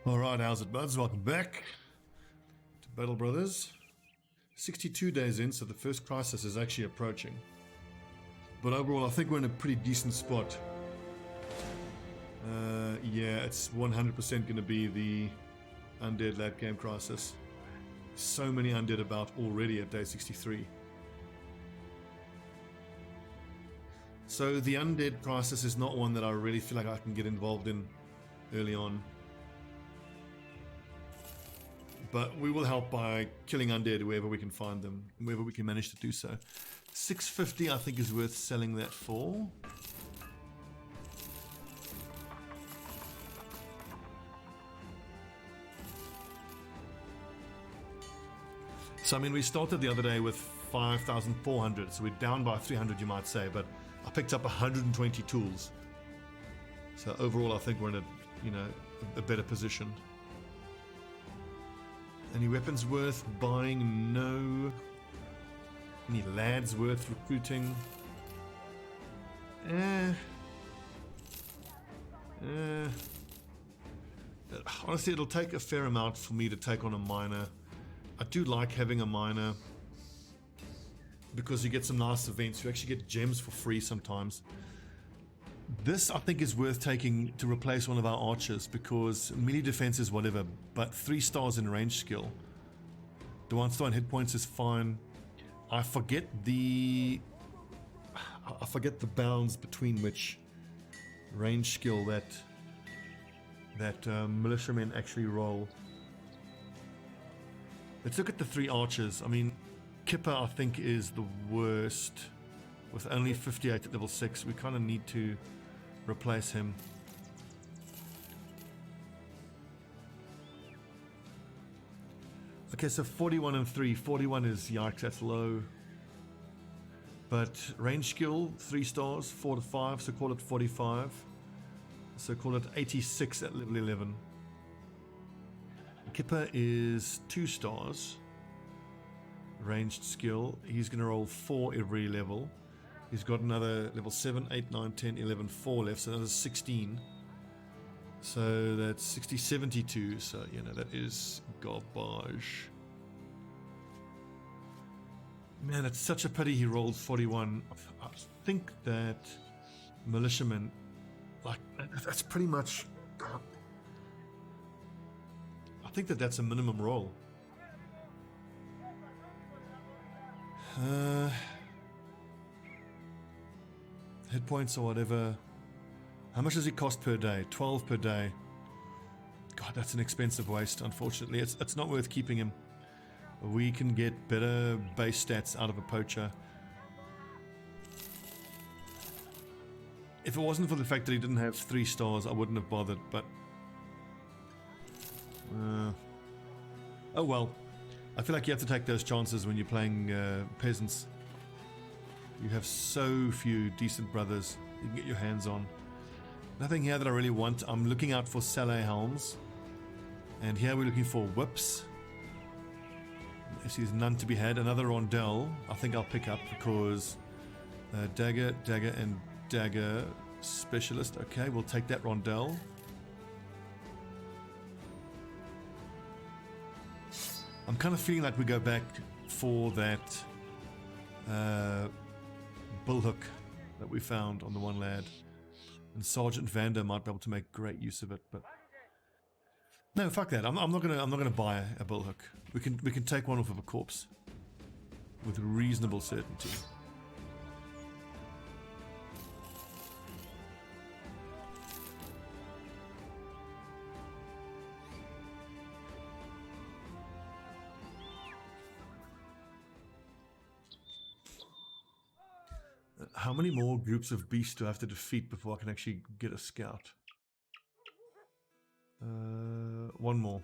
Alright, how's it, buds? Welcome back to Battle Brothers. 62 days in, so the first crisis is actually approaching. But overall, I think we're in a pretty decent spot. Yeah, it's 100% going to be the undead lab game crisis. So many undead about already at day 63. So the undead crisis is not one that I really feel like I can get involved in early on. But we will help by killing undead wherever we can find them, wherever we can manage to do so. 650 I think is worth selling that for. So I mean, we started the other day with 5,400, so we're down by 300 you might say, but I picked up 120 tools. So overall I think we're in a better position. Any weapons worth buying? No. Any lads worth recruiting? Honestly, it'll take a fair amount for me to take on a miner. I do like having a miner because you get some nice events. You actually get gems for free sometimes. This I think is worth taking to replace one of our archers because melee defense is whatever, but 3 stars in range skill. The 1 star in hit points is fine. I forget the bounds between which range skill that militiamen actually roll. Let's look at the 3 archers. I mean, Kipper I think is the worst with only 58 at level 6. We kind of need to replace him. Okay, so 41 and 3. 41 is, yikes, that's low. But range skill, 3 stars, 4 to 5, so call it 45. So call it 86 at level 11. Kipper is 2 stars. Ranged skill, he's going to roll 4 every level. He's got another level 7, 8, 9, 10, 11, 4 left, so another 16. So that's 60, 72, so you know, that is garbage. Man, it's such a pity he rolled 41. I think that militiamen, like, that's pretty much... I think that that's a minimum roll. Hit points or whatever. How much does he cost per day? 12 per day. God, that's an expensive waste, unfortunately. It's not worth keeping him. We can get better base stats out of a poacher. If it wasn't for the fact that he didn't have 3 stars, I wouldn't have bothered, but... oh well. I feel like you have to take those chances when you're playing peasants. You have so few decent brothers you can get your hands on. Nothing here that I really want. I'm looking out for Saleh helms. And here we're looking for whips. If there's none to be had, another rondelle I think I'll pick up because dagger, and dagger specialist. Okay, we'll take that rondelle. I'm kind of feeling like we go back for that bullhook that we found on the one lad, and Sergeant Vander might be able to make great use of it. But no, fuck that. I'm not gonna buy a bullhook. We can take one off of a corpse with reasonable certainty. How many more groups of beasts do I have to defeat before I can actually get a scout? 1 more.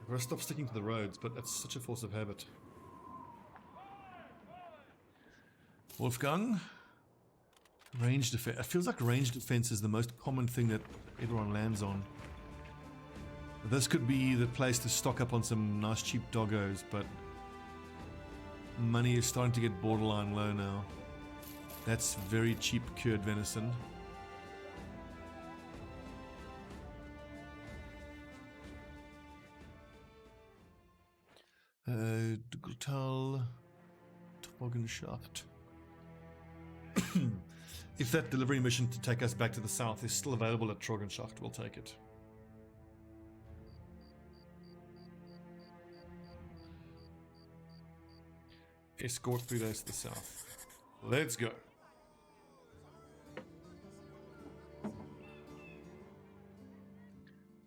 I've got to stop sticking to the roads, but that's such a force of habit. Wolfgang. Range defense. It feels like range defense is the most common thing that everyone lands on. This could be the place to stock up on some nice cheap doggos, but money is starting to get borderline low now. That's very cheap cured venison. Dugutal Tobogganschaft. If that delivery mission to take us back to the south is still available at Troggenschacht, we'll take it. Escort 3 days to the south. Let's go.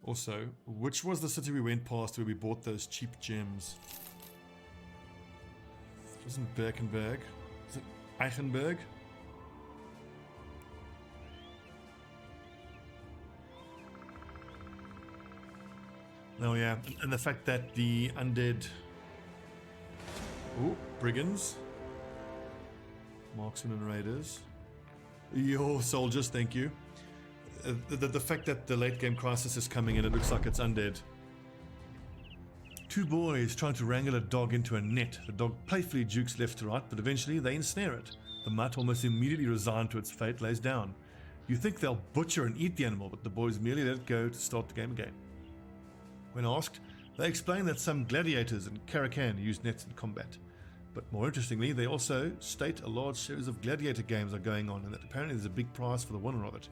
Also, which was the city we went past where we bought those cheap gems? It wasn't Birkenberg. Is it Eichenberg? Oh yeah, and the fact that the undead... Ooh, brigands. Marksmen and raiders. Your soldiers, thank you. The fact that the late game crisis is coming and it looks like it's undead. 2 boys trying to wrangle a dog into a net. The dog playfully jukes left to right, but eventually they ensnare it. The mutt, almost immediately resigned to its fate, lays down. You think they'll butcher and eat the animal, but the boys merely let it go to start the game again. When asked, they explain that some gladiators in Caracan use nets in combat. But more interestingly, they also state a large series of gladiator games are going on and that apparently there's a big prize for the winner of it.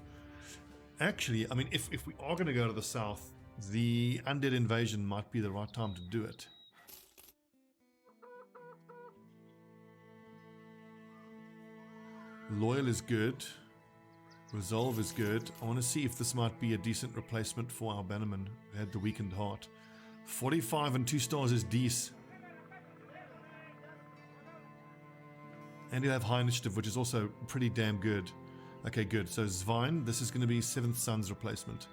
Actually, I mean, if we are going to go to the south, the undead invasion might be the right time to do it. Loyal is good. Resolve is good. I want to see if this might be a decent replacement for our bannerman who had the weakened heart. 45 and 2 stars is decent. And you have high initiative, which is also pretty damn good. Okay, good. So Svein, this is going to be 7th Son's replacement.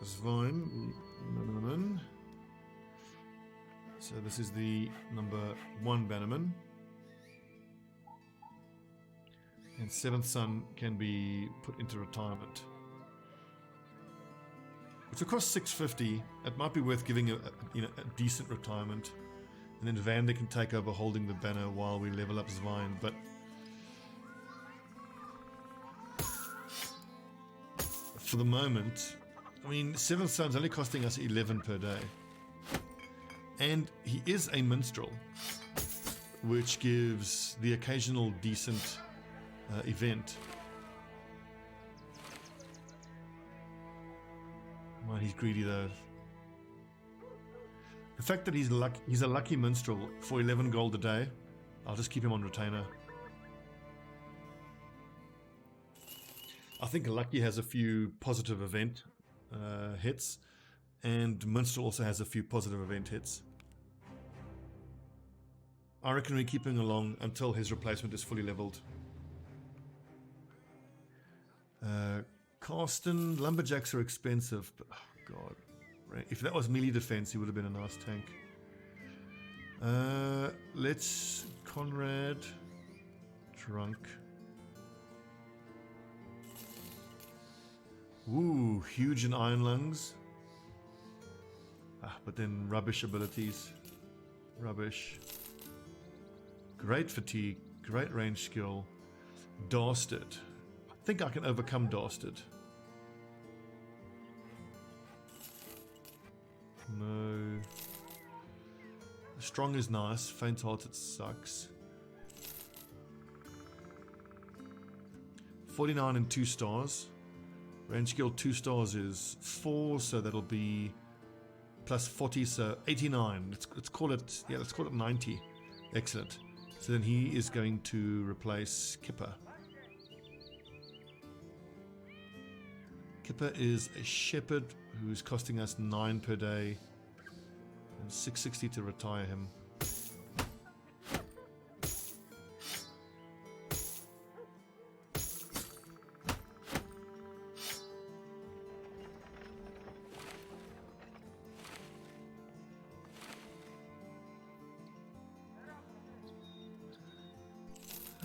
Svein. So this is the number 1 bannerman. And 7th Son can be put into retirement. Which will cost 650. It might be worth giving a decent retirement. And then Vander can take over holding the banner while we level up Svein, but for the moment, I mean, 7th Son's only costing us 11 per day. And he is a minstrel, which gives the occasional decent event. Well, he's greedy though. The fact that he's a lucky minstrel for 11 gold a day, I'll just keep him on retainer. I think lucky has a few positive event hits, and minstrel also has a few positive event hits. I reckon we're keeping along until his replacement is fully leveled. Carsten, lumberjacks are expensive, but oh god. If that was melee defense, he would have been a nice tank. Let's Conrad drunk. Ooh, huge in iron lungs. But then rubbish abilities. Rubbish. Great fatigue, great range skill. Dastard. I think I can overcome Dastard. No. Strong is nice. Faint-hearted sucks. 49 and 2 stars. Range skill 2 stars is 4, so that'll be plus 40, so 89. Let's call it, yeah, let's call it 90. Excellent. So then he is going to replace Kipper. Kipper is a shepherd who's costing us 9 per day and 660 to retire him.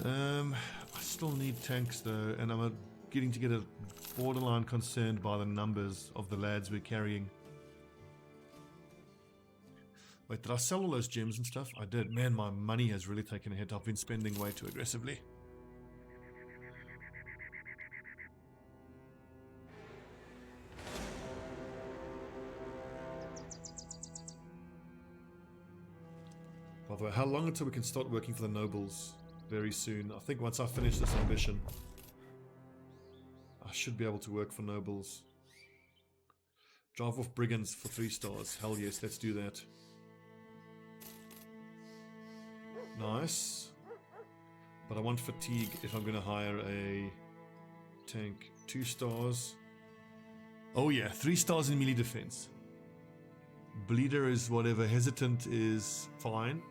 I still need tanks though, and I'm getting to get a borderline concerned by the numbers of the lads we're carrying. Wait, did I sell all those gems and stuff? I did. Man, my money has really taken a hit. I've been spending way too aggressively. By the way, how long until we can start working for the nobles? Very soon. I think once I finish this ambition, I should be able to work for nobles. Drive off brigands for 3 stars. Hell yes, let's do that. Nice. But I want fatigue if I'm going to hire a tank. 2 stars. Oh yeah, 3 stars in melee defense. Bleeder is whatever. Hesitant is fine.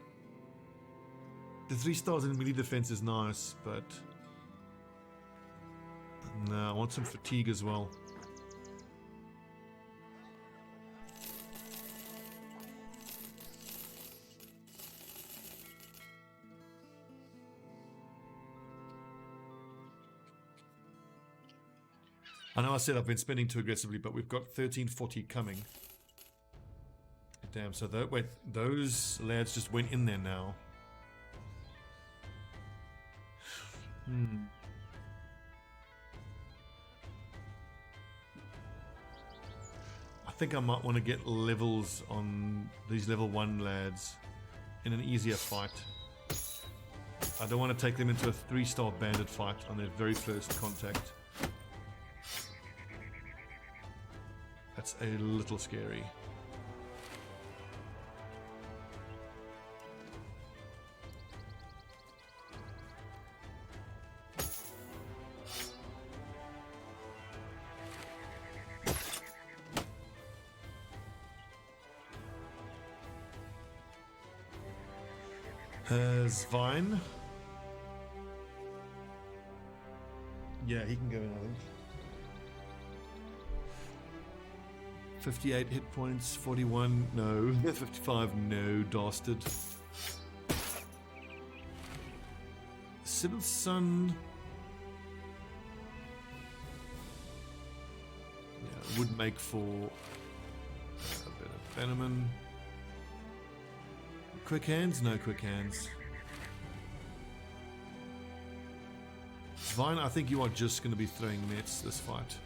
The 3 stars in melee defense is nice, but... no, I want some fatigue as well. I know I said I've been spending too aggressively, but we've got 1340 coming. Damn, so wait, those lads just went in there now. I think I might want to get levels on these level 1 lads in an easier fight. I don't want to take them into a 3-star bandit fight on their very first contact. That's a little scary. Vine. Yeah, he can go in, I think. 58 hit points, 41, no. 55, no, dastard. Sibyl's son. Yeah, would make for a bit of Venom. Quick hands? No quick hands. Vine, I think you are just going to be throwing nets this fight.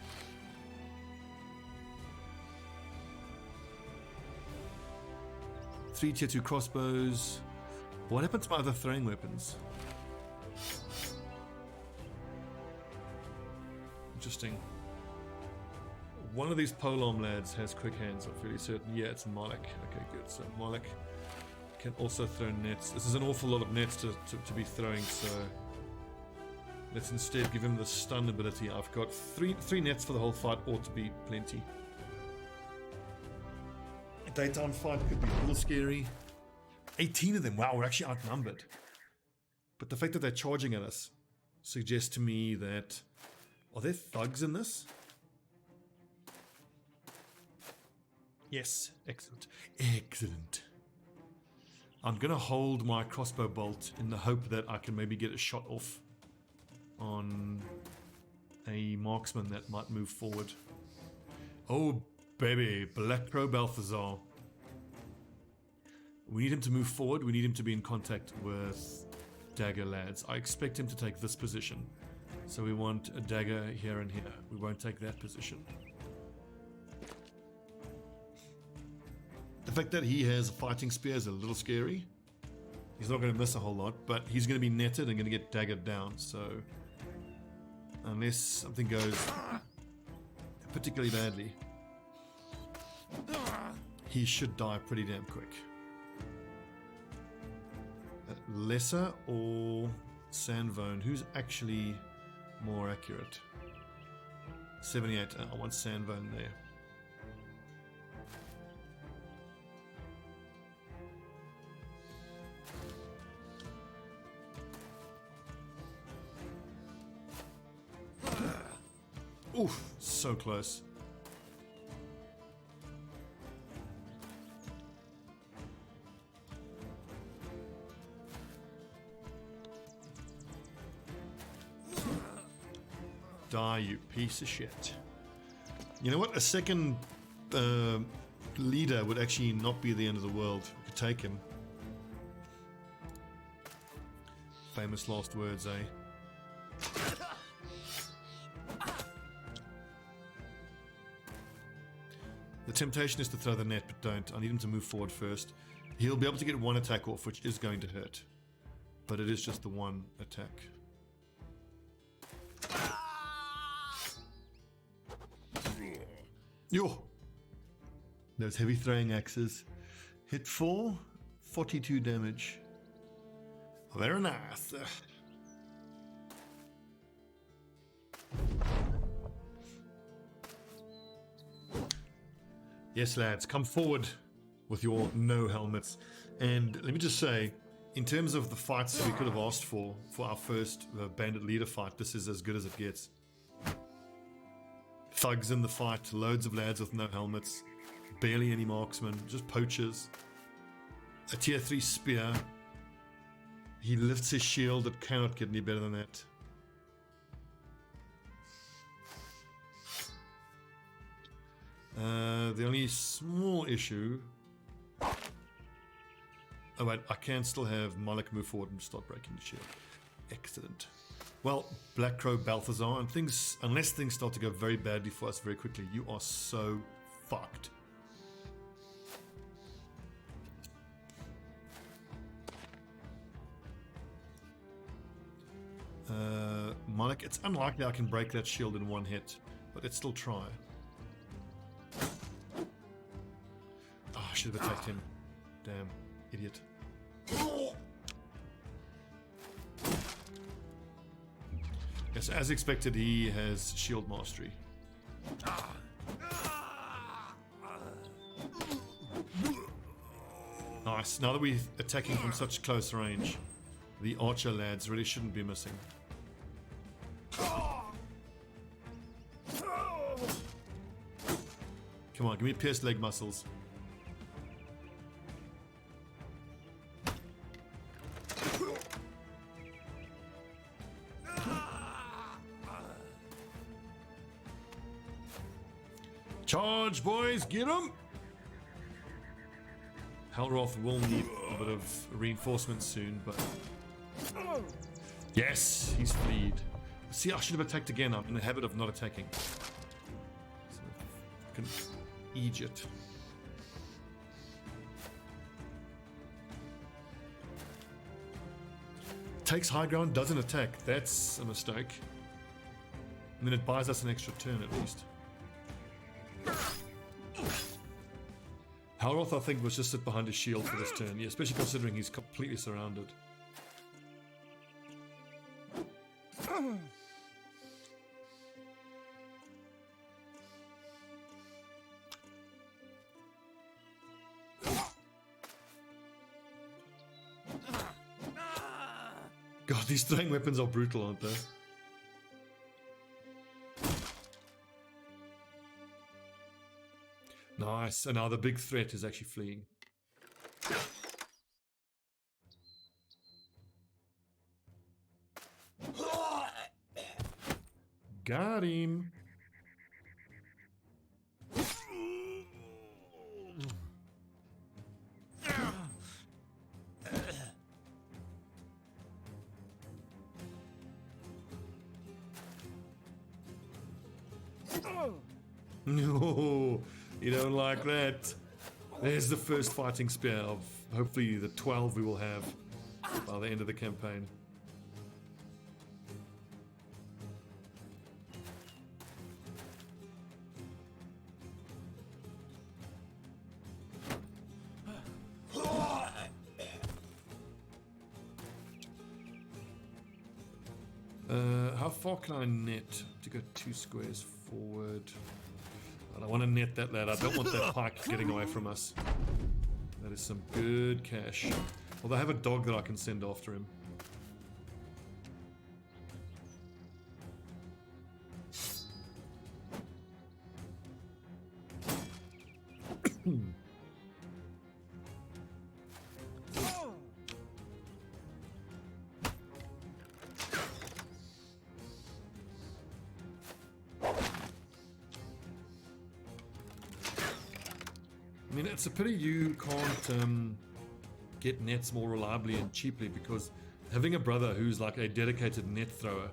Three tier 2 crossbows. What happened to my other throwing weapons? Interesting. One of these polearm lads has quick hands, I'm fairly certain. Yeah, it's Malik. Okay, good. So Malik can also throw nets. This is an awful lot of nets to be throwing, so let's instead give him the stun ability. I've got three nets for the whole fight, ought to be plenty. A daytime fight could be a little scary. 18 of them, wow, we're actually outnumbered. But the fact that they're charging at us suggests to me that... are there thugs in this? Yes, excellent. Excellent. I'm going to hold my crossbow bolt in the hope that I can maybe get a shot off on a marksman that might move forward. Oh, baby. Black Crow Balthazar. We need him to move forward. We need him to be in contact with dagger lads. I expect him to take this position. So we want a dagger here and here. We won't take that position. The fact that he has a fighting spear is a little scary. He's not going to miss a whole lot, but he's going to be netted and going to get daggered down, so... unless something goes particularly badly, he should die pretty damn quick. Lesser or Sandvone? Who's actually more accurate? 78. I want Sandvone there. Oof, so close. Die, you piece of shit. You know what? A second leader would actually not be the end of the world. We could take him. Famous last words, eh? The temptation is to throw the net, but don't. I need him to move forward first. He'll be able to get one attack off, which is going to hurt. But it is just the one attack. Yo! Those heavy throwing axes. Hit 4, 42 damage. Very nice. Yes, lads, come forward with your no helmets. And let me just say, in terms of the fights we could have asked for our first bandit leader fight, this is as good as it gets. Thugs in the fight, loads of lads with no helmets, barely any marksmen, just poachers. A tier 3 spear. He lifts his shield, it cannot get any better than that. The only small issue... Oh wait, I can still have Malik move forward and start breaking the shield. Excellent. Well, Black Crow Balthazar, and things, unless things start to go very badly for us very quickly, you are so fucked. Malik, it's unlikely I can break that shield in one hit, but let's still try. Oh, I should have attacked him. Damn, idiot. Yes, as expected, he has shield mastery. Nice. Now that we're attacking from such close range, the archer lads really shouldn't be missing. Come on, give me pierced leg muscles. Charge, boys, get him! Halroth will need a bit of reinforcement soon, but... Yes, he's fleed. See, I should have attacked again. I'm in the habit of not attacking. So, fucking idiot. Takes high ground, doesn't attack. That's a mistake. And then it buys us an extra turn at least. Halroth, I think, was just sit behind his shield for this turn, yeah, especially considering he's completely surrounded. God, these throwing weapons are brutal, aren't they? Nice, and now the big threat is actually fleeing. Got him. No, you don't like that. There's the first fighting spear of hopefully the 12 we will have by the end of the campaign. How far can I net to go 2 squares forward? I don't want to net that lad. I don't want that pike getting away from us. That is some good cash. Although I have a dog that I can send after him. I mean, it's a pity you can't get nets more reliably and cheaply, because having a brother who's like a dedicated net thrower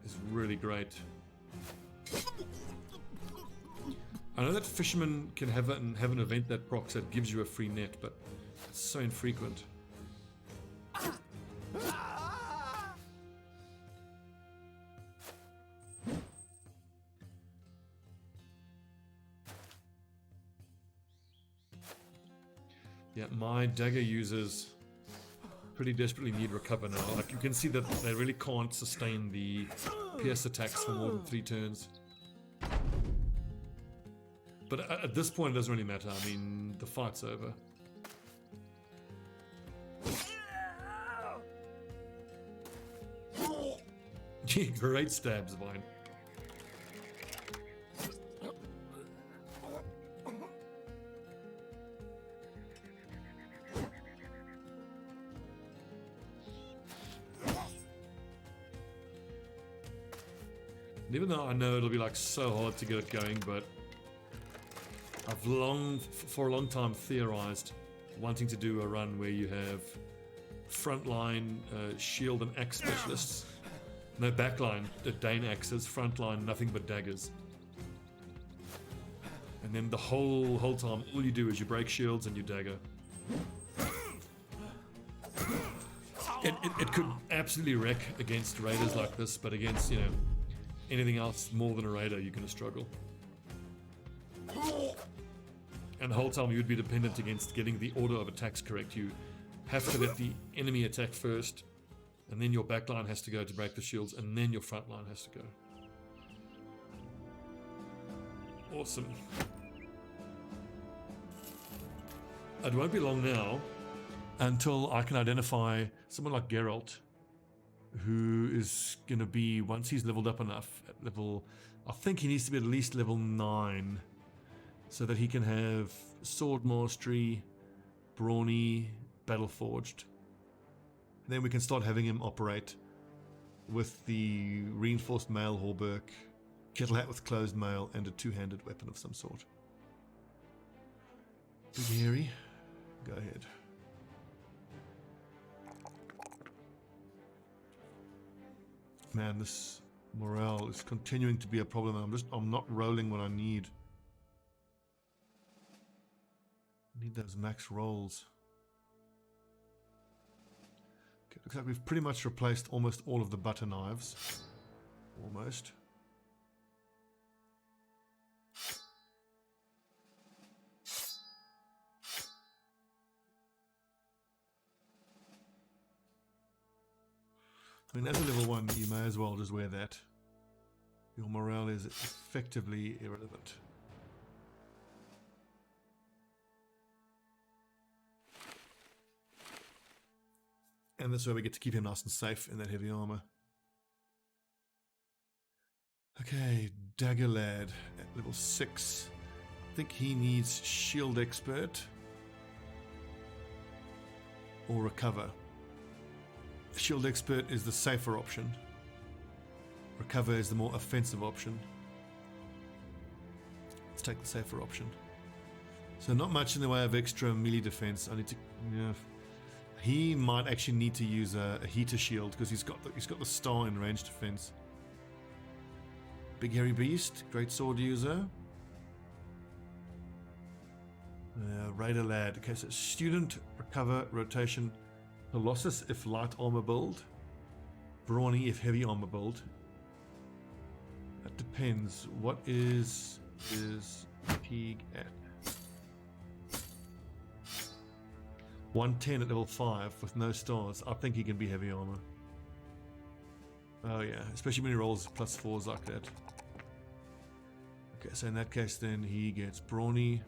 is really great. I know that fishermen can have an event that procs that gives you a free net, but It's so infrequent. Yeah, my dagger users pretty desperately need recover now. Like, you can see that they really can't sustain the pierce attacks for more than 3 turns. But at this point, it doesn't really matter. I mean, the fight's over. Great stabs, Vine. And even though I know it'll be like so hard to get it going, but I've for a long time theorized wanting to do a run where you have frontline shield and axe specialists, no backline Dane axes, frontline nothing but daggers, and then the whole time all you do is you break shields and you dagger. It could absolutely wreck against raiders like this, but against, you know, anything else more than a raider, you're going to struggle. And the whole time you would be dependent against getting the order of attacks correct. You have to let the enemy attack first, and then your backline has to go to break the shields, and then your front line has to go. Awesome. It won't be long now until I can identify someone like Geralt, who is going to be, once he's leveled up enough, at level, I think he needs to be at least level 9, so that he can have sword mastery, brawny, battle forged. And then we can start having him operate with the reinforced mail hauberk, kettle hat with closed mail, and a 2-handed weapon of some sort. Big hairy, go ahead. Man, this morale is continuing to be a problem. I'm not rolling what I need. I need those max rolls. Okay, looks like we've pretty much replaced almost all of the butter knives. Almost. I mean, as a level 1, you may as well just wear that. Your morale is effectively irrelevant. And this way we get to keep him nice and safe in that heavy armor. Okay, Dagger Lad at level 6. I think he needs Shield Expert or Recover. Shield Expert is the safer option. Recover is the more offensive option. Let's take the safer option. So not much in the way of extra melee defense. I need to... Yeah, he might actually need to use a heater shield because he's got the star in range defense. Big hairy beast, great sword user. Raider Lad. Okay, so student, recover, rotation. Colossus if light armor build, Brawny if heavy armor build. That depends. What is Teague at? 110 at level 5 with no stars. I think he can be heavy armor. Oh yeah, especially when he rolls +4s like that. Okay, so in that case then he gets Brawny.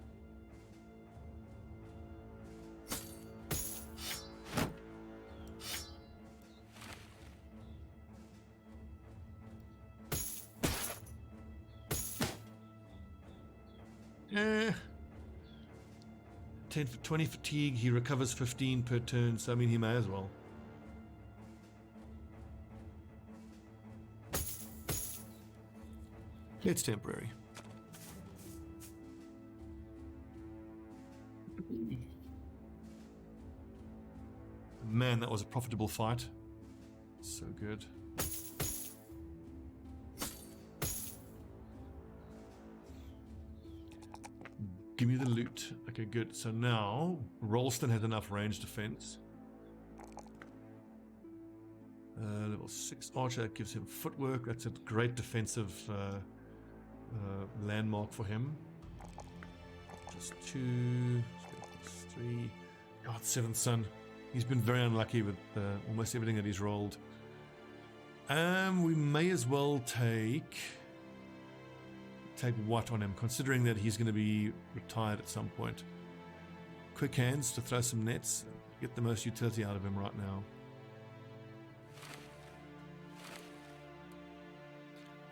Eh. 20 fatigue, he recovers 15 per turn, so I mean he may as well. It's temporary. Man, that was a profitable fight. So good. Give me the loot. Okay, good. So now, Rolston has enough range defense. Level 6 archer gives him footwork. That's a great defensive landmark for him. Just 2, 3. God, 7th son. He's been very unlucky with almost everything that he's rolled. We may as well take what on him, considering that he's going to be retired at some point. Quick hands to throw some nets. Get the most utility out of him right now.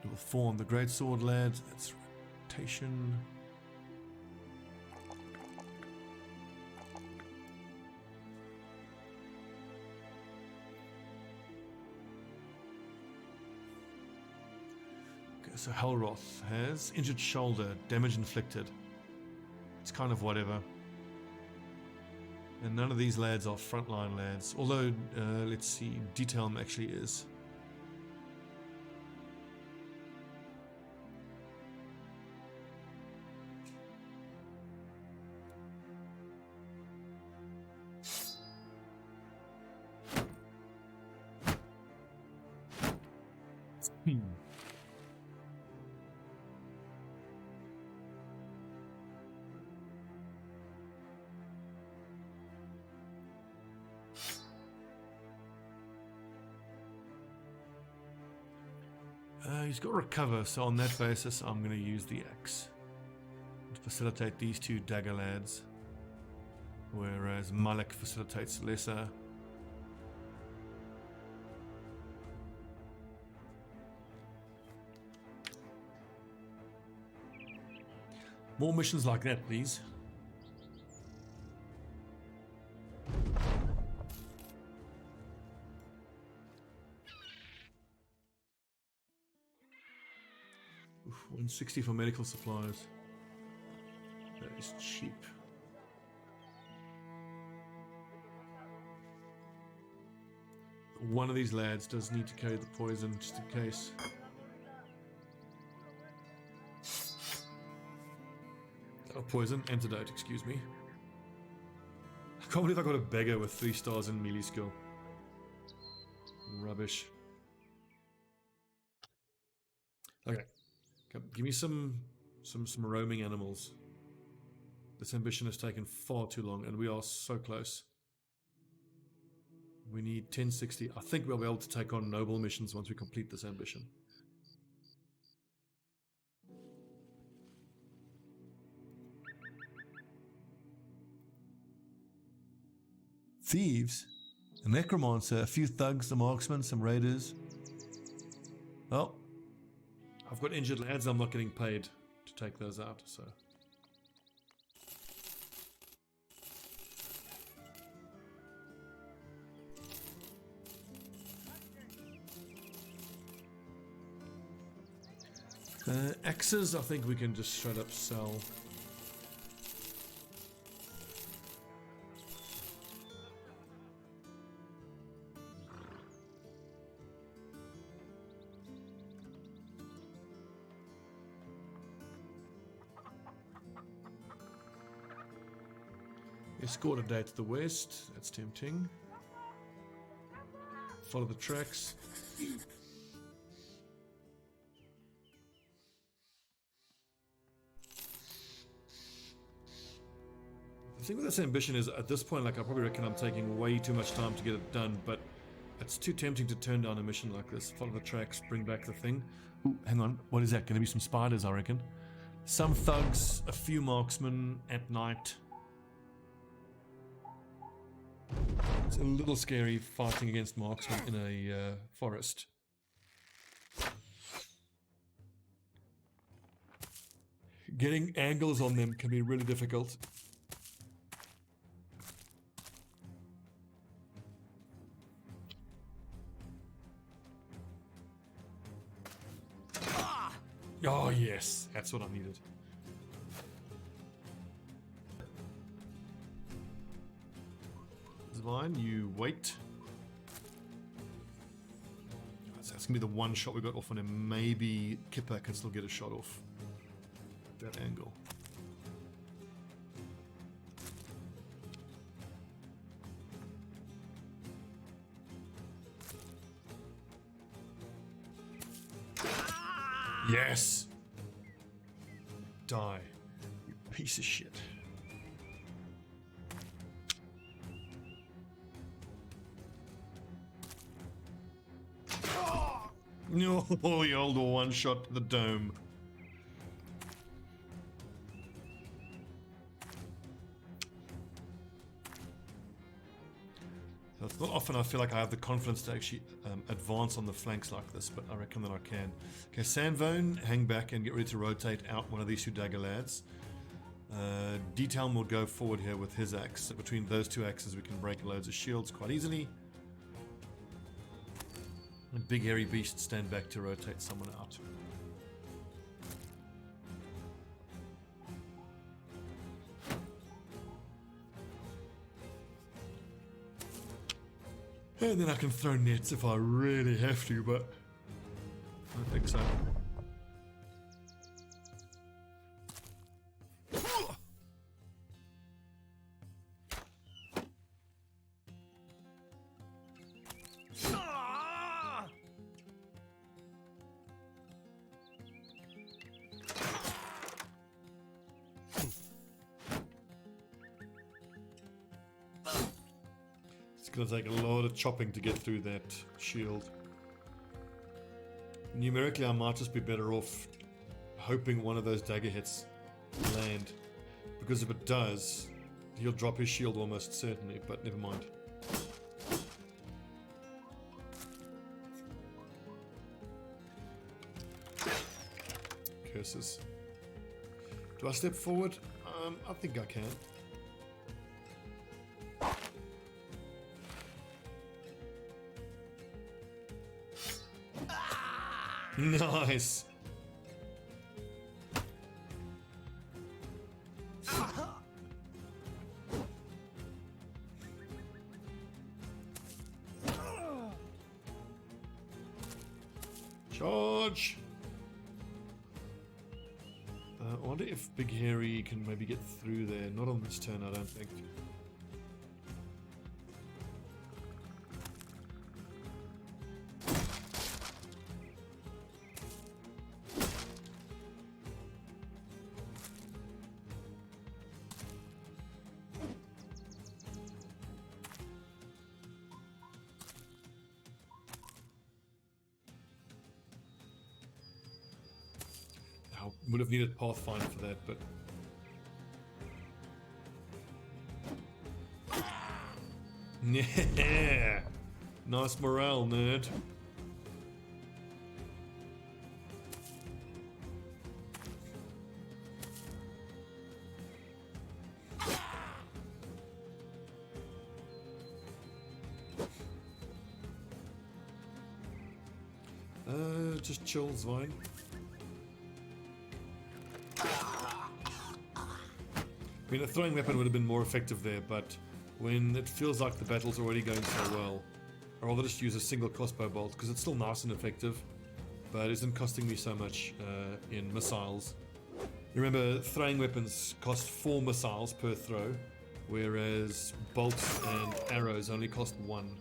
Level 4 on the great sword lad. That's rotation. So Helroth has injured shoulder, damage inflicted. It's kind of whatever. And none of these lads are frontline lads. Although, let's see, Detailm actually is. He's got recover, so on that basis I'm going to use the axe to facilitate these two dagger lads, whereas Malik facilitates lesser. More missions like that, please. Oof, 160 for medical supplies. That is cheap. One of these lads does need to carry the poison just in case. Oh, poison, antidote, excuse me. I can't believe I got a beggar with 3 stars in melee skill. Rubbish. Okay. Give me some roaming animals. This ambition has taken far too long, and we are so close. We need 1060. I think we'll be able to take on noble missions once we complete this ambition. Thieves, a necromancer, a few thugs, a marksman, some raiders. Well, I've got injured lads. I'm not getting paid to take those out, so. Axes, I think we can just straight up sell. Escort a day to the west. That's tempting. Follow the tracks. The thing with this ambition is, at this point, like, I probably reckon I'm taking way too much time to get it done, but it's too tempting to turn down a mission like this. Follow the tracks, bring back the thing. Ooh, hang on. What is that? Going to be some spiders, I reckon. Some thugs, a few marksmen at night. It's a little scary fighting against marksmen in a forest. Getting angles on them can be really difficult. Oh yes, that's what I needed. Divine, you wait. So that's gonna be the one shot we got off on him. Maybe Kipper can still get a shot off that angle. Yes! Die, you piece of shit. No, you old one shot to the dome. So it's not often I feel like I have the confidence to actually advance on the flanks like this, but I reckon that I can. Okay, Sandvone, hang back and get ready to rotate out one of these two dagger lads. Detailm will go forward here with his axe. So between those two axes we can break loads of shields quite easily. And big hairy beast stand back to rotate someone out. And then I can throw nets if I really have to, but I don't think so. It's going to take a lot of chopping to get through that shield. Numerically, I might just be better off hoping one of those dagger hits land. Because if it does, he'll drop his shield almost certainly, but never mind. Curses. Do I step forward? I think I can. Nice. Charge. I wonder if Big Hairy can maybe get through there. Not on this turn, I don't think. Would have needed Pathfinder for that, but yeah, nice morale, nerd. Just chill, Zvine. I mean, a throwing weapon would have been more effective there, but when it feels like the battle's already going so well, I'd rather just use a single crossbow bolt, because it's still nice and effective, but it isn't costing me so much in missiles. Remember, throwing weapons cost 4 missiles per throw, whereas bolts and arrows only cost 1.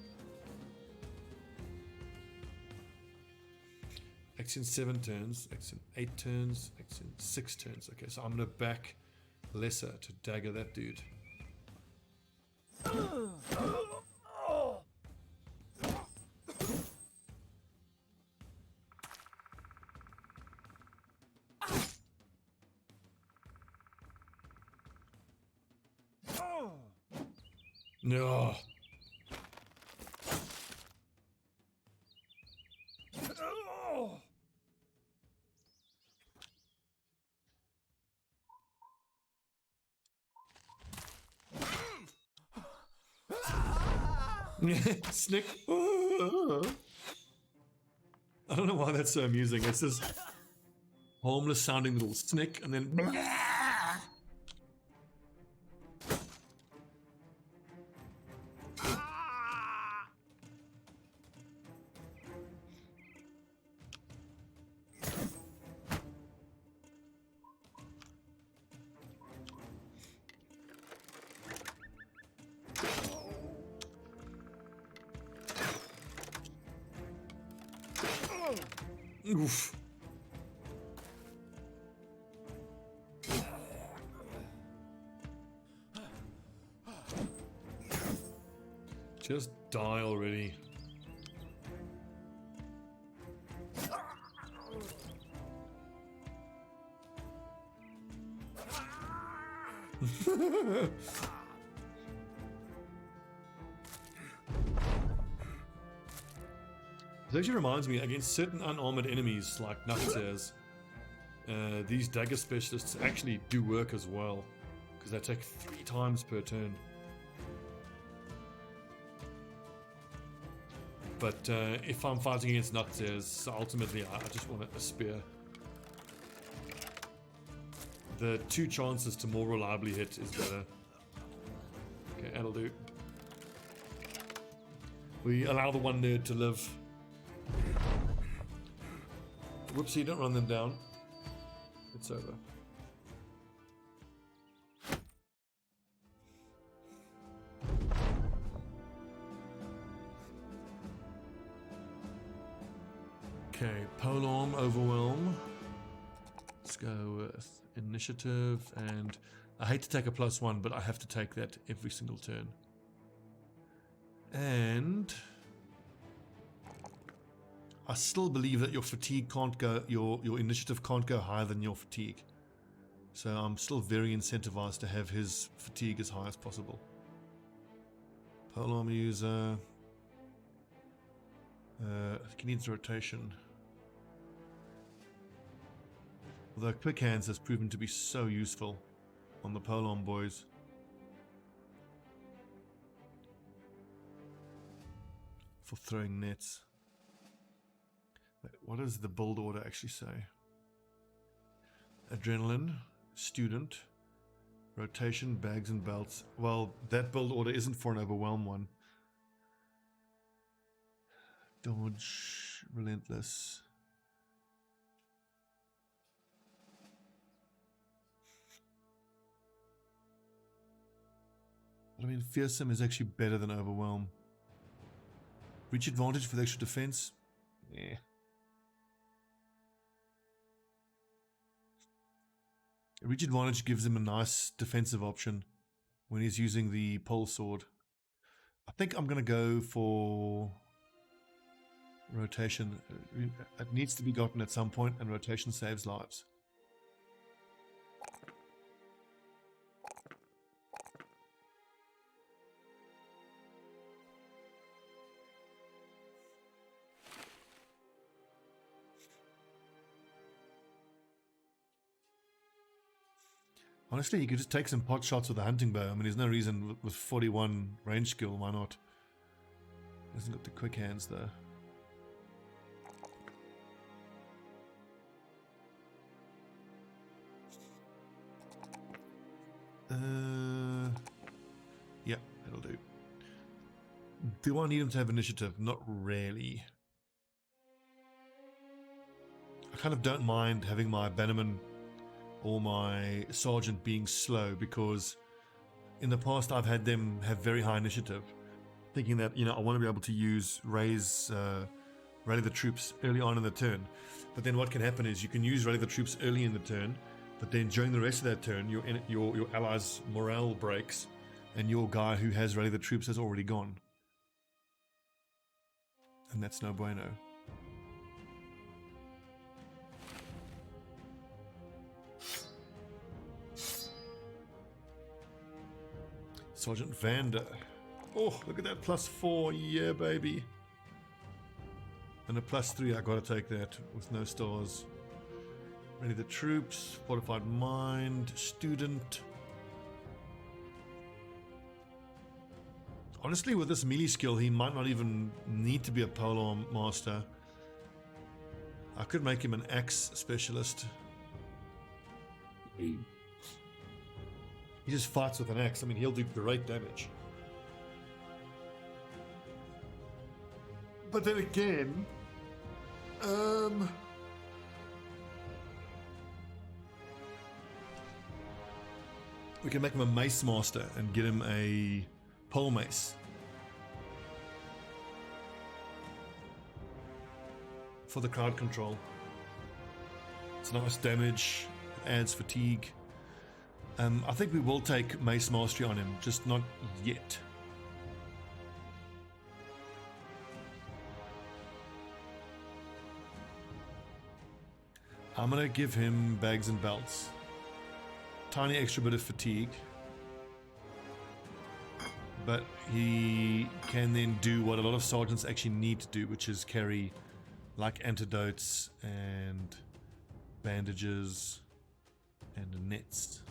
Action 7 turns, action 8 turns, action 6 turns. Okay, so I'm going to back Lesser to dagger that dude. No. Snick. I don't know why that's so amusing. It's this harmless sounding little snick and then oof. Just die already. It actually reminds me, against certain unarmored enemies like Nutsares, these dagger specialists actually do work as well, because they take 3 times per turn. But if I'm fighting against Nutsares, ultimately I just want a spear. The 2 chances to more reliably hit is better. Okay, that'll do. We allow the 1 nerd to live. Whoopsie, don't run them down. It's over. Okay, polearm, overwhelm. Let's go with initiative, and I hate to take a +1, but I have to take that every single turn. And I still believe that your fatigue can't go, your initiative can't go higher than your fatigue. So I'm still very incentivized to have his fatigue as high as possible. Polearm user. He needs rotation. Although quick hands has proven to be so useful on the polearm boys. For throwing nets. What does the build order actually say? Adrenaline, student, rotation, bags and belts. Well, that build order isn't for an overwhelm one. Dodge, relentless. I mean, fearsome is actually better than overwhelm. Reach advantage for the extra defense. Yeah. Reach advantage gives him a nice defensive option when he's using the pole sword. I think I'm going to go for rotation. It needs to be gotten at some point, and rotation saves lives. Honestly, you could just take some pot shots with a hunting bow. I mean, there's no reason with 41 range skill, why not? He hasn't got the quick hands though. Yeah, that'll do. Do I need him to have initiative? Not really. I kind of don't mind having my bannerman or my sergeant being slow, because in the past I've had them have very high initiative, thinking that, you know, I want to be able to use rally the troops early on in the turn. But then what can happen is you can use rally the troops early in the turn, but then during the rest of that turn your allies' morale breaks and your guy who has rally the troops has already gone, and that's no bueno. Sergeant Vander. Oh, look at that, +4. Yeah, baby. And a +3. I gotta take that with no stars. Ready the troops. Fortified mind. Student. Honestly, with this melee skill, he might not even need to be a polearm master. I could make him an axe specialist. He just fights with an axe. I mean, he'll do great damage. But then again, we can make him a mace master and get him a pole mace. For the crowd control. It's nice damage, it adds fatigue. I think we will take Mace Mastery on him, just not yet. I'm gonna give him bags and belts. Tiny extra bit of fatigue. But he can then do what a lot of sergeants actually need to do, which is carry like antidotes and bandages and nets.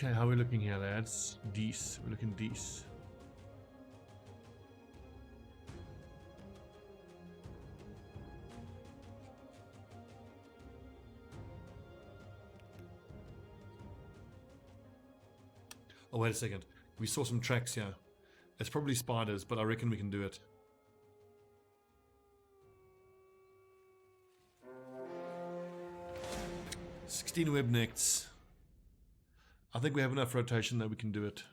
Okay, how are we looking here, lads? Decent. We're looking decent. Oh, wait a second. We saw some tracks here. It's probably spiders, but I reckon we can do it. $16 web necks. I think we have enough rotation that we can do it.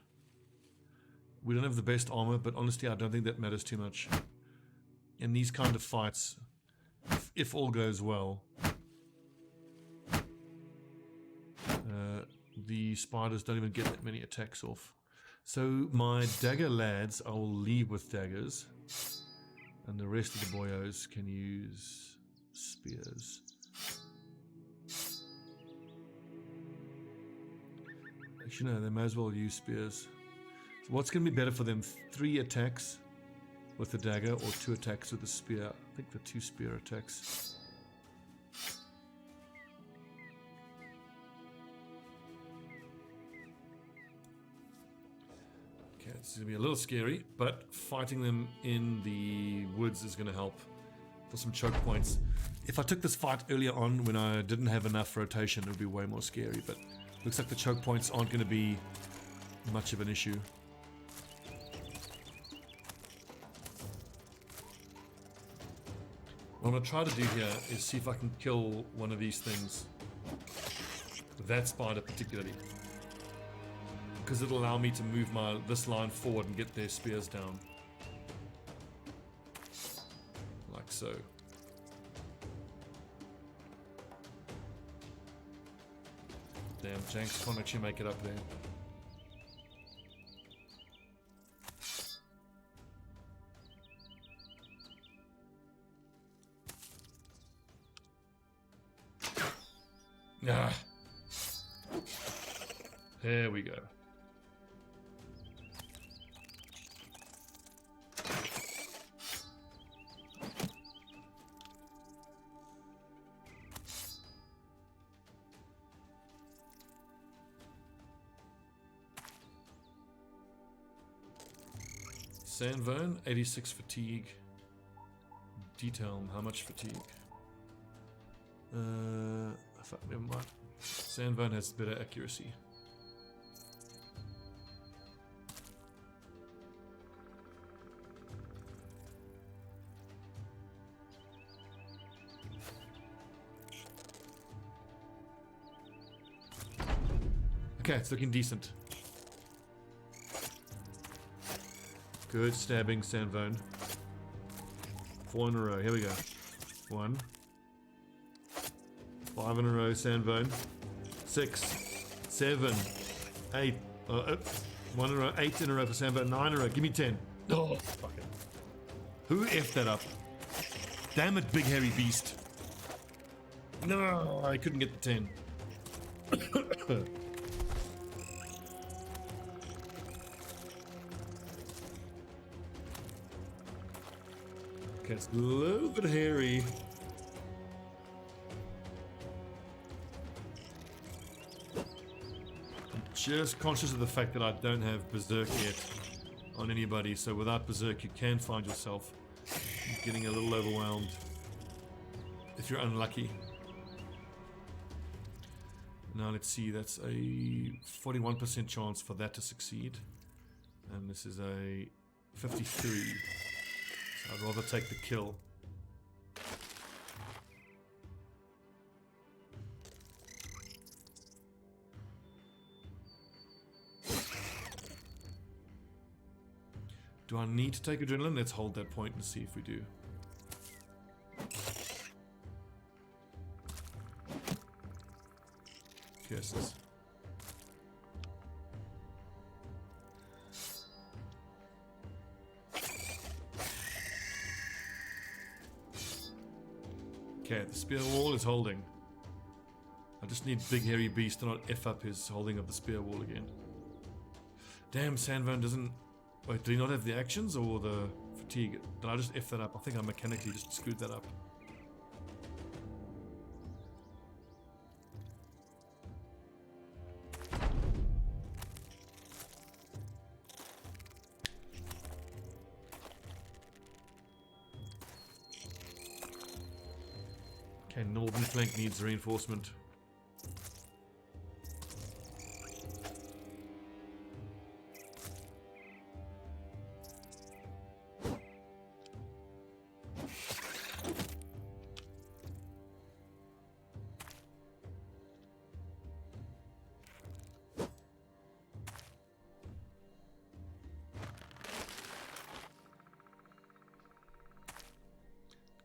We don't have the best armor, but honestly, I don't think that matters too much. In these kind of fights, if all goes well, the spiders don't even get that many attacks off. So my dagger lads, I will leave with daggers, and the rest of the boyos can use spears. Actually, no, they may as well use spears. So what's going to be better for them? 3 attacks with the dagger or 2 attacks with the spear? I think the 2 spear attacks. Okay, this is going to be a little scary, but fighting them in the woods is going to help for some choke points. If I took this fight earlier on when I didn't have enough rotation, it would be way more scary, but looks like the choke points aren't going to be much of an issue. What I'm going to try to do here is see if I can kill one of these things. That spider particularly. Because it'll allow me to move this line forward and get their spears down. Like so. Damn, Janks can't actually make it up there. Ah. There we go. Sandvern, 86 fatigue. Detail, how much fatigue? Fuck, never mind. Sandvern has better accuracy. Okay, it's looking decent. Good stabbing, Sandvone. 4 in a row. Here we go. 1. 5 in a row, Sandvone. 6. 7. 8. 1 in a row. 8 in a row for Sandvone. 9 in a row. Give me 10. Oh, fuck it. Who effed that up? Damn it, big hairy beast. No, I couldn't get the 10. Okay, it's a little bit hairy. I'm just conscious of the fact that I don't have Berserk yet on anybody, so without Berserk you can find yourself getting a little overwhelmed if you're unlucky. Now let's see, that's a 41% chance for that to succeed. And this is a 53. I'd rather take the kill. Do I need to take adrenaline? Let's hold that point and see if we do. Curses. Okay, the spear wall is holding. I just need Big Hairy Beast to not F up his holding of the spear wall again. Damn, Sandvern doesn't... Wait, do he not have the actions or the fatigue? Did I just F that up? I think I mechanically just screwed that up. Okay, northern flank needs reinforcement.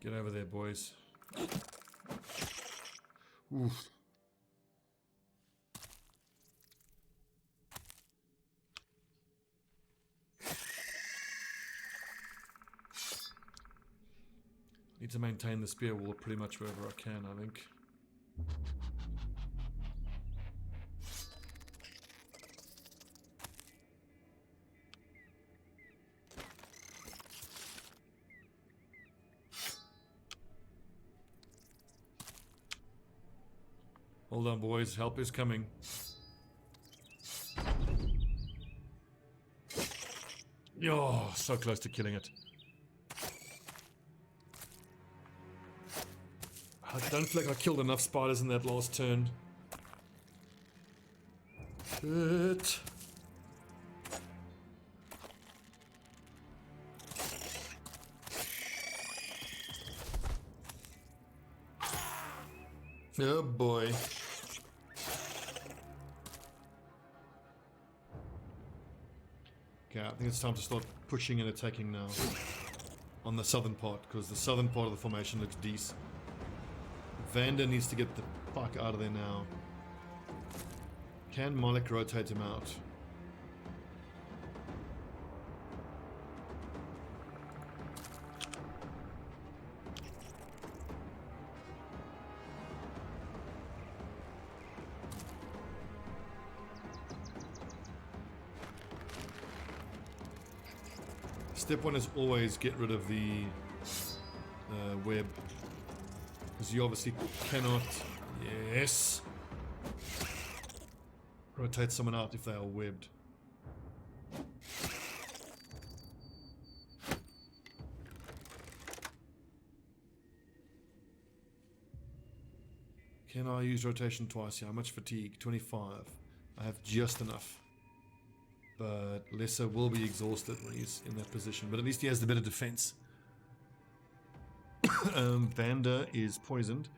Get over there, boys. Oof. Need to maintain the spear wall pretty much wherever I can, I think. Hold on, boys. Help is coming. Oh, so close to killing it. I don't feel like I killed enough spiders in that last turn. Shit. Oh boy. Okay, I think it's time to start pushing and attacking now. On the southern part, because the southern part of the formation looks decent. Vander needs to get the fuck out of there now. Can Malik rotate him out? Step one is always get rid of the web. Because you obviously cannot... Yes! Rotate someone out if they are webbed. Can I use rotation twice here? How much fatigue? 25. I have just enough. But Lesser will be exhausted when he's in that position. But at least he has the better defense. Vander is poisoned.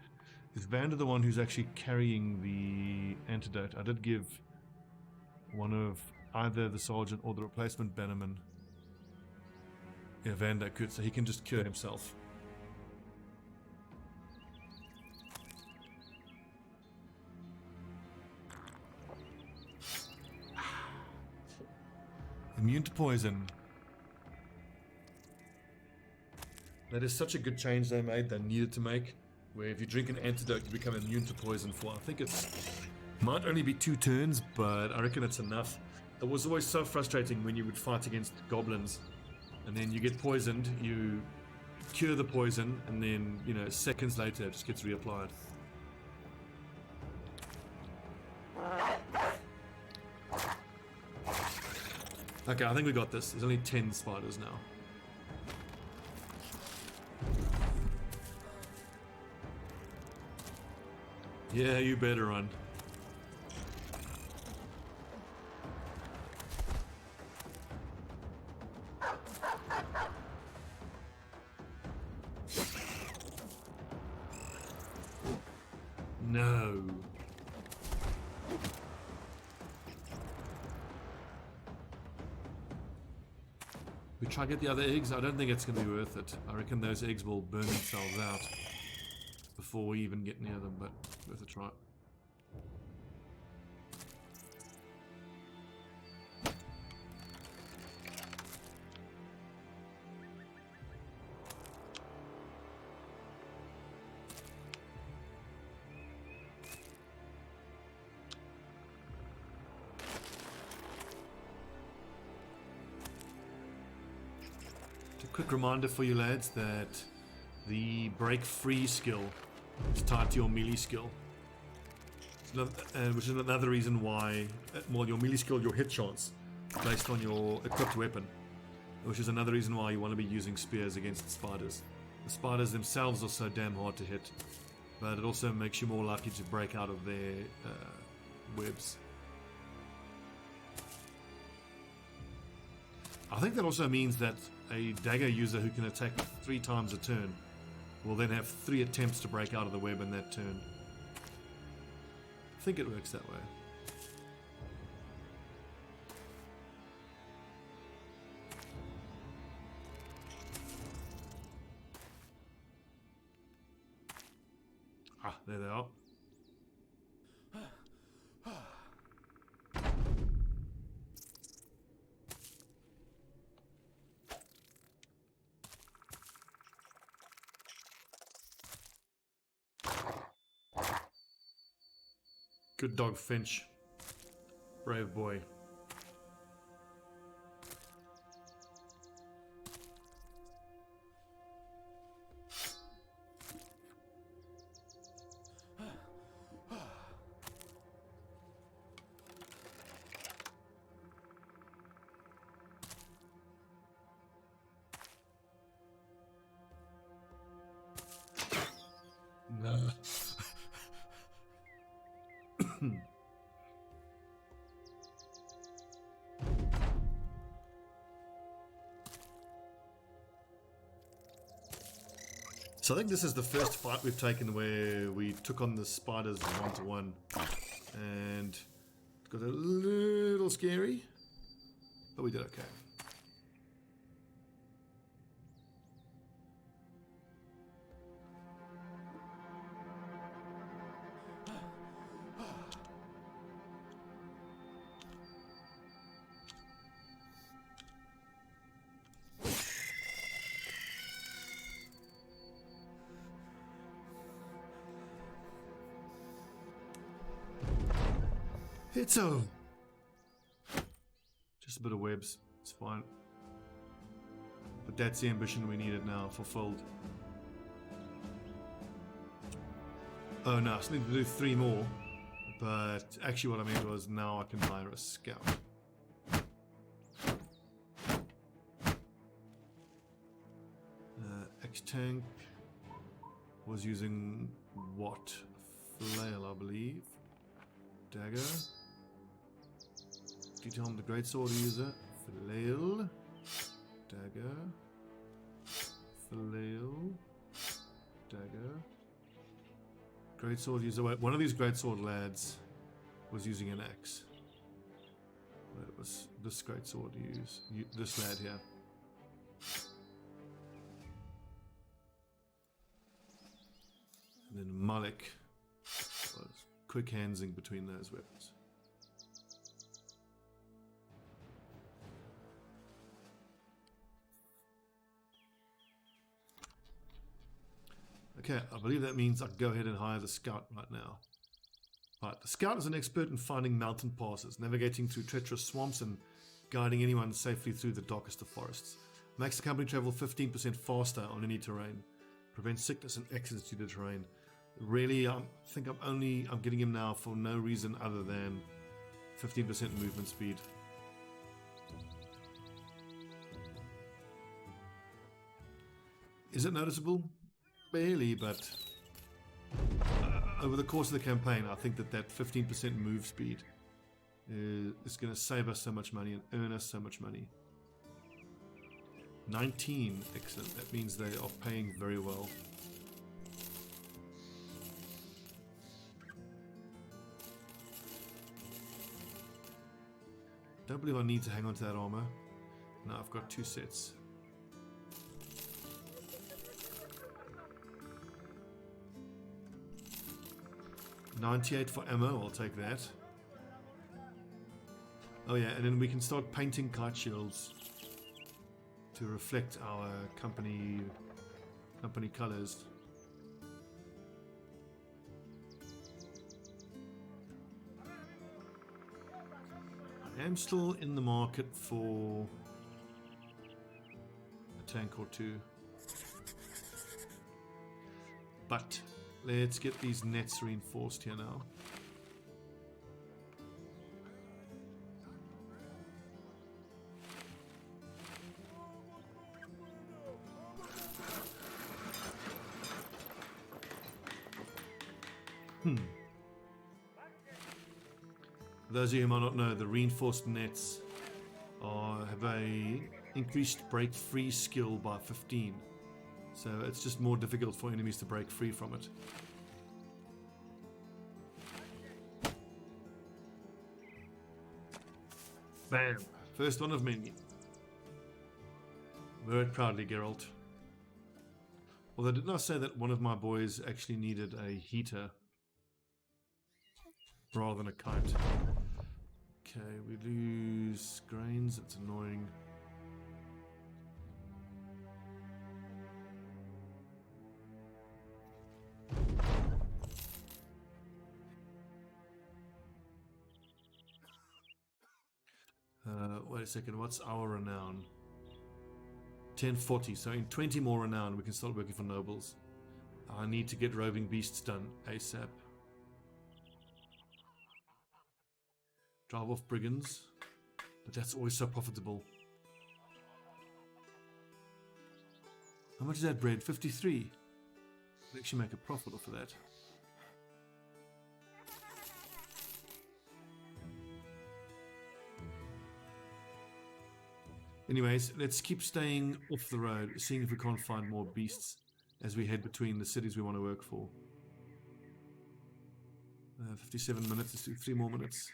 Is Vander the one who's actually carrying the antidote? I did give one of either the sergeant or the replacement bannerman. Yeah, Vander could, so he can just cure himself. Immune to poison. That is such a good change they made, they needed to make, where if you drink an antidote you become immune to poison for, I think it's, might only be 2 turns, but I reckon it's enough. It was always so frustrating when you would fight against goblins, and then you get poisoned, you cure the poison, and then, you know, seconds later it just gets reapplied. Okay, I think we got this. There's only 10 spiders now. Yeah, you better run. No. We try to get the other eggs. I don't think it's going to be worth it. I reckon those eggs will burn themselves out before we even get near them, but worth a try. Quick reminder for you lads that the break free skill is tied to your melee skill, which is another reason why, well, your melee skill, your hit chance based on your equipped weapon, which is another reason why you want to be using spears against spiders. The spiders themselves are so damn hard to hit, but it also makes you more likely to break out of their webs. I think that also means that a dagger user who can attack 3 times a turn will then have 3 attempts to break out of the web in that turn. I think it works that way. Ah, there they are. Good dog, Finch. Brave boy. No. So I think this is the first fight we've taken where we took on the spiders 1-to-1, and it got a little scary, but we did okay. It's all just a bit of webs, it's fine. But that's the ambition we needed now, fulfilled. Oh no, I still need to do 3 more. But actually what I meant was now I can hire a scout. X-Tank was using what? Flail, I believe. Dagger. Do you tell him the greatsword user? Flail. Dagger. Flail. Dagger. Greatsword user. Wait, one of these greatsword lads was using an axe. It was this greatsword this lad here. And then Malik was quick handsing between those weapons. Okay, I believe that means I can go ahead and hire the scout right now. Right, the scout is an expert in finding mountain passes, navigating through treacherous swamps and guiding anyone safely through the darkest of forests. Makes the company travel 15% faster on any terrain. Prevents sickness and accidents due to terrain. Really, I think I'm getting him now for no reason other than 15% movement speed. Is it noticeable? Barely, but over the course of the campaign, I think that 15% move speed is going to save us so much money and earn us so much money. 19, excellent. That means they are paying very well. Don't believe I need to hang on to that armor. Now I've got 2 sets. $98 for ammo, I'll take that. Oh yeah, and then we can start painting kite shields to reflect our company colors. I am still in the market for a tank or 2. But let's get these nets reinforced here now. For those of you who might not know, the reinforced nets have a increased break free skill by 15. So it's just more difficult for enemies to break free from it. Bam! First one of many. Wear it proudly, Geralt. Although didn't I say that one of my boys actually needed a heater rather than a kite? Okay, we lose grains, it's annoying. Wait a second, what's our renown? 1040, so in 20 more renown we can start working for nobles. I need to get roving beasts done ASAP. Drive off brigands, but that's always so profitable. How much is that bread? 53. We'll actually make a profit off of that. Anyways, let's keep staying off the road, seeing if we can't find more beasts as we head between the cities we want to work for. 57 minutes, let's do 3 more minutes.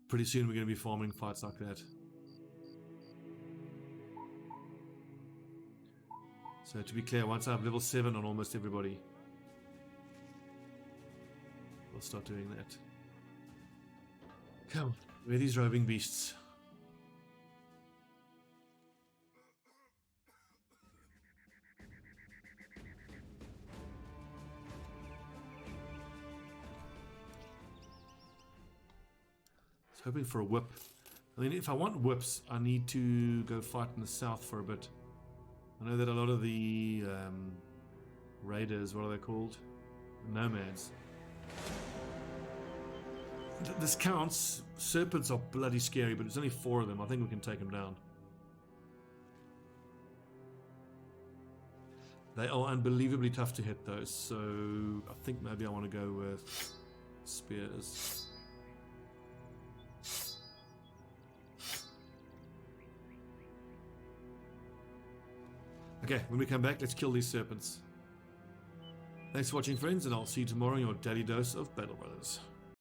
Pretty soon we're going to be farming fights like that. So to be clear, once I have level 7 on almost everybody, we'll start doing that. Come on, where are these roving beasts? Hoping for a whip. I mean, if I want whips, I need to go fight in the south for a bit. I know that a lot of the raiders, what are they called? Nomads. This counts. Serpents are bloody scary, but there's only 4 of them. I think we can take them down. They are unbelievably tough to hit though, so I think maybe I want to go with spears. Okay, when we come back, let's kill these serpents. Thanks for watching, friends, and I'll see you tomorrow in your daily dose of Battle Brothers.